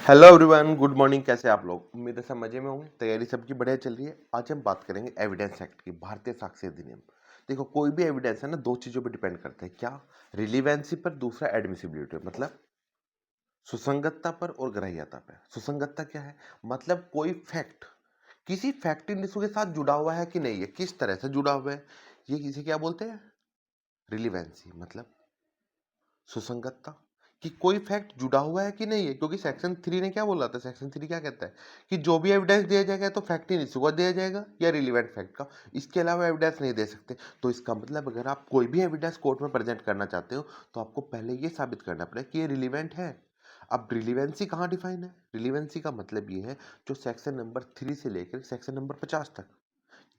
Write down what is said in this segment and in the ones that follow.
Hello everyone, good morning. कैसे आप लोग? उम्मीद है सब मजे में होंगे। तैयारी सबकी बढ़िया चल रही है। आज हम बात करेंगे एविडेंस एक्ट की, भारतीय साक्ष्य अधिनियम। देखो, कोई भी एविडेंस है ना, दो चीजों पर डिपेंड करता है। क्या? रिलीवेंसी पर, दूसरा एडमिसिबिलिटी पर। मतलब सुसंगतता पर और ग्राह्यता पर। सुसंगतता क्या है? मतलब कोई फैक्ट किसी फैक्टिव इशू के साथ जुड़ा हुआ है कि नहीं है, किस तरह से जुड़ा हुआ है, ये किसे क्या बोलते हैं? रिलीवेंसी। मतलब सुसंगतता कि कोई फैक्ट जुड़ा हुआ है कि नहीं है। क्योंकि सेक्शन 3 ने क्या बोला था? सेक्शन 3 क्या कहता है कि जो भी एविडेंस दिया जाएगा तो फैक्ट इन इशू का दिया जाएगा या रिलीवेंट फैक्ट का, इसके अलावा एविडेंस नहीं दे सकते। तो इसका मतलब अगर आप कोई भी एविडेंस कोर्ट में प्रेजेंट करना चाहते हो तो आपको पहले ये साबित करना पड़ेगा कि ये रिलीवेंट है। अब रिलीवेंसी कहाँ डिफाइन है? रिलीवेंसी का मतलब ये है जो सेक्शन नंबर 3 से लेकर सेक्शन नंबर 50 तक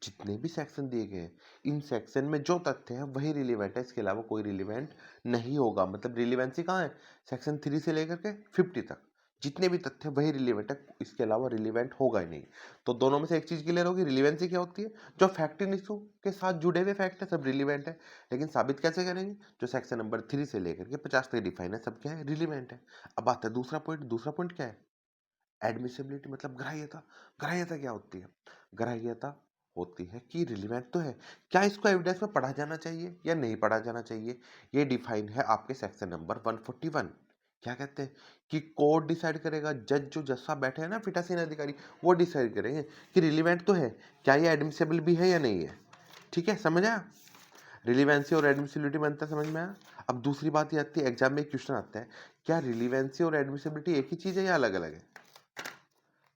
जितने भी सेक्शन दिए गए हैं, इन सेक्शन में जो तथ्य है वही रिलेवेंट है, इसके अलावा कोई रिलेवेंट नहीं होगा। मतलब रिलेवेंसी कहाँ है? सेक्शन 3 से लेकर के 50 तक जितने भी तथ्य वही रिलेवेंट है, इसके अलावा रिलेवेंट होगा ही नहीं। तो दोनों में से एक चीज क्लियर होगी। रिलेवेंसी क्या होती है? जो फैक्ट इन इशू के साथ जुड़े हुए फैक्ट है सब रिलेवेंट है। लेकिन साबित कैसे करेंगे? जो सेक्शन नंबर 3 से लेकर के 50 तक डिफाइन है सब क्या है? रिलेवेंट है। अब आता है दूसरा पॉइंट। दूसरा पॉइंट क्या है? एडमिसिबिलिटी। मतलब ग्राह्यता। ग्राह्यता क्या होती है? ग्राह्यता होती है कि रिलीवेंट तो है, क्या इसको एविडेंस में पढ़ा जाना चाहिए या नहीं पढ़ा जाना चाहिए। ये डिफाइन है आपके सेक्शन नंबर 141। क्या कहते हैं कि कोर्ट डिसाइड करेगा, जज जो जज साहब बैठे हैं ना, पीठासीन अधिकारी, वो डिसाइड करेंगे कि रिलीवेंट तो है, क्या ये एडमिसिबल भी है या नहीं है। ठीक है, समझ आया? रिलीवेंसी और एडमिसिबिलिटी में अंतर समझ में आया। अब दूसरी बात ये आती है, एग्जाम में एक क्वेश्चन आता है, क्या रिलीवेंसी और एडमिसिबिलिटी एक ही चीज है या अलग अलग है?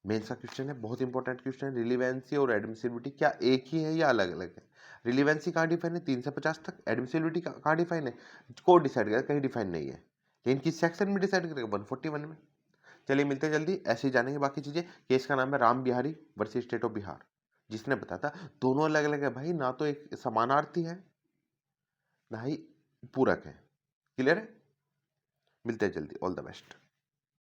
मेंस का क्वेश्चन है, बहुत इंपॉर्टेंट क्वेश्चन है। रिलीवेंसी और एडमिसिबिलिटी क्या एक ही है या अलग अलग है? रिलीवेंसी कहाँ डिफाइन है? 3 से 50 तक। एडमिसिबिलिटी कहाँ डिफाइन है? कोर्ट डिसाइड करेगा, कहीं डिफाइन नहीं है। लेकिन किस सेक्शन में डिसाइड करेगा? 141 में। चलिए मिलते हैं जल्दी, ऐसे ही जानेंगे बाकी चीजें। केस का नाम है Ram Bihari versus state of Bihar. जिसने बताया था दोनों अलग अलग है भाई, ना तो एक समानार्थी है ना ही पूरक है। क्लियर है? मिलते हैं जल्दी। All the best.